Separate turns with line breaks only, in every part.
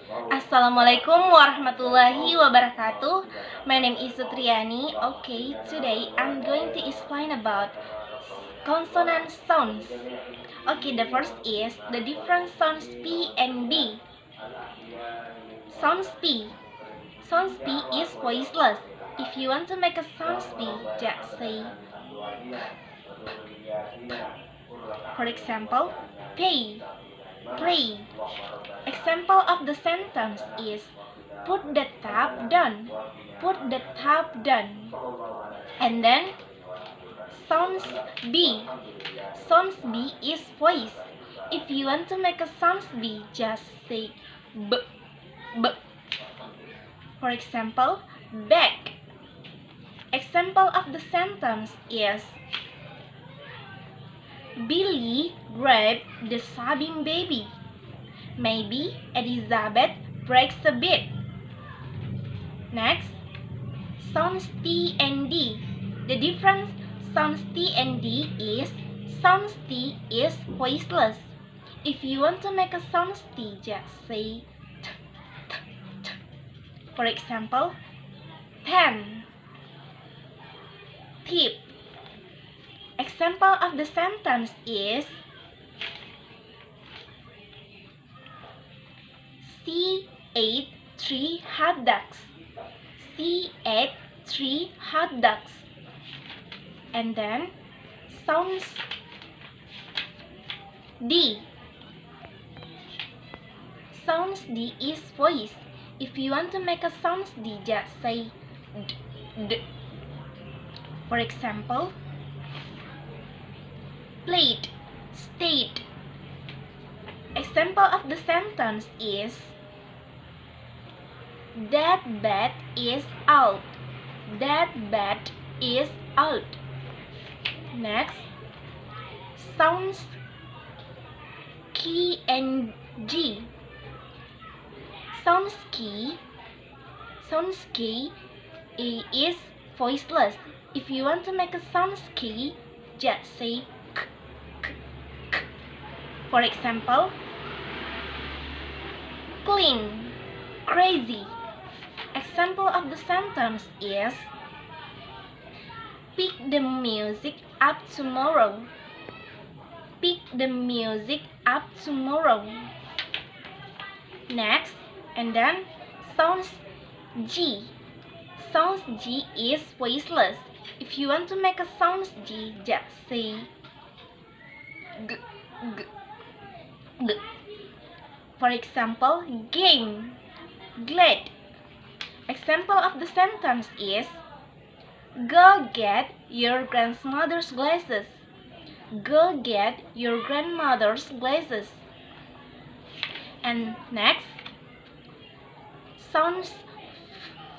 Assalamualaikum warahmatullahi wabarakatuh. My name is Sutriani. Okay, today I'm going to explain about consonant sounds. Okay, the first is the different sounds P and B. Sounds P. Sounds P is voiceless. If you want to make a sound P, just say. For example, pay, play. Example of the sentence is put the tap down. Put the tap down. And then sounds B. Sounds B is voice. If you want to make a sounds B, just say b, b. For example, back. Example of the sentence is Billy grabbed the sobbing baby. Maybe Elizabeth breaks a bit. Next, sounds T and D. The difference sounds T and D is sounds T is voiceless. If you want to make a sounds T, just say t, t, t. For example, pen, tip. Example of the sentence is She ate 3 hot dogs. She ate 3 hot dogs. And then sounds D. Sounds D is voice. If you want to make a sounds D, just say d, d. For example, plate, state. Example of the sentence is that bat is out. That bat is out. Next, sounds K and G. Sounds K is voiceless. If you want to make a sounds K, just say k, k, k. For example, clean, crazy. Example of the sentence is pick the music up tomorrow. Pick the music up tomorrow. Next, and then sounds G. Sounds G is voiceless. If you want to make a sounds G, just say g, g, g. For example, game, glad. Example of the sentence is go get your grandmother's glasses. Go get your grandmother's glasses. And next, sounds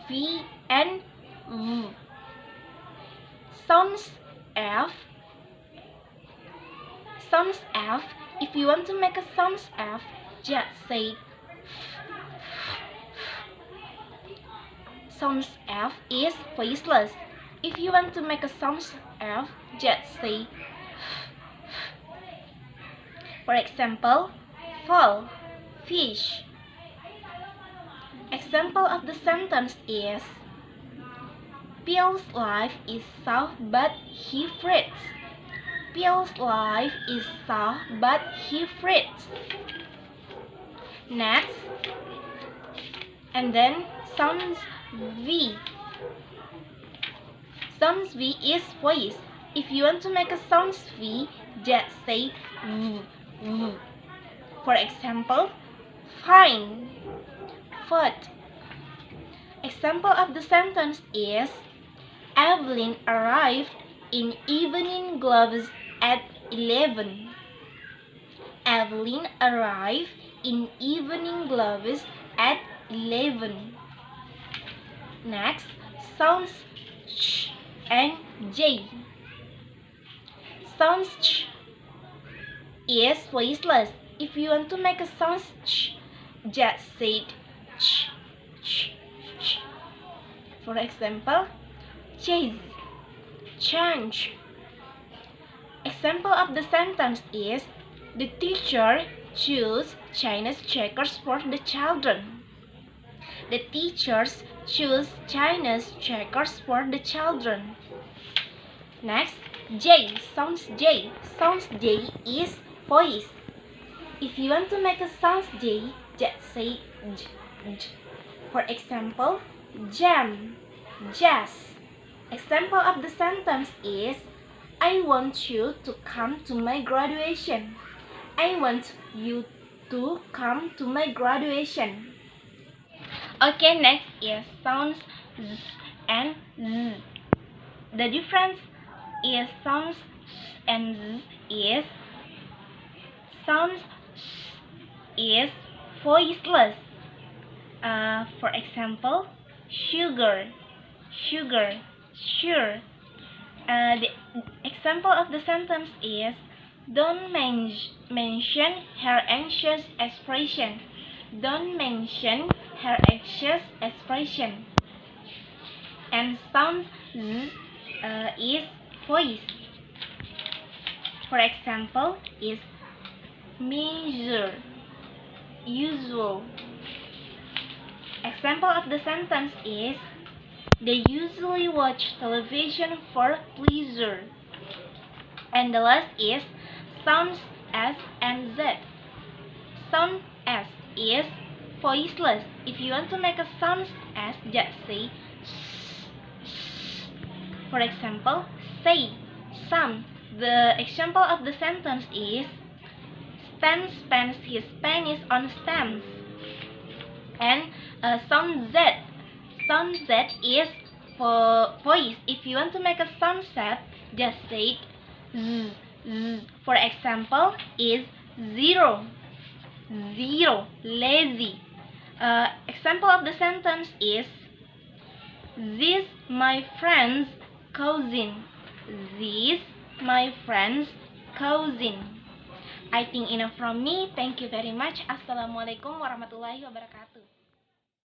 V and V. Sounds F. Sounds F. If you want to make a sounds F, just say sounds F is voiceless. If you want to make a sounds F, just say. For example, fall, fish. Example of the sentence is Bill's life is soft but he frets. Bill's life is soft but he frets. Next, and then sounds V. Sounds V is voice. If you want to make a sounds V, just say V, V. For example, fine, foot. Example of the sentence is Evelyn arrived in evening gloves at 11. Evelyn arrived in evening gloves at 11. Next, sounds ch and j. Sounds ch is voiceless. If you want to make a sound ch, just say ch, ch, ch. For example, chase, change. Example of the sentence is the teacher choose Chinese checkers for the children. The teachers choose Chinese checkers for the children. Next, J. Sounds J. Sounds J is voice. If you want to make a sounds J, just say J, J. For example, jam, jazz. Example of the sentence is, I want you to come to my graduation. I want you to come to my graduation. Okay, next is sounds Z and Z. The difference is sounds and Z is sounds is voiceless. For example, sugar, sugar, sure. The example of the sentence is, don't mention her anxious expression. Don't mention her anxious expression. And sound Z is voice. For example, is measure, usual. Example of the sentence is, they usually watch television for pleasure. And the last is sounds S and Z. Sound S is voiceless. If you want to make a sound S, just say for example, say, some. The example of the sentence is, Stan spends his pennies on stamps. And sound Z. Sound Z is for voice. If you want to make a sound set, just say Z, Z. For example, is zero, zero, lazy. Example of the sentence is, this my friend's cousin. This my friend's cousin. I think enough from me. Thank you very much. Assalamualaikum warahmatullahi wabarakatuh.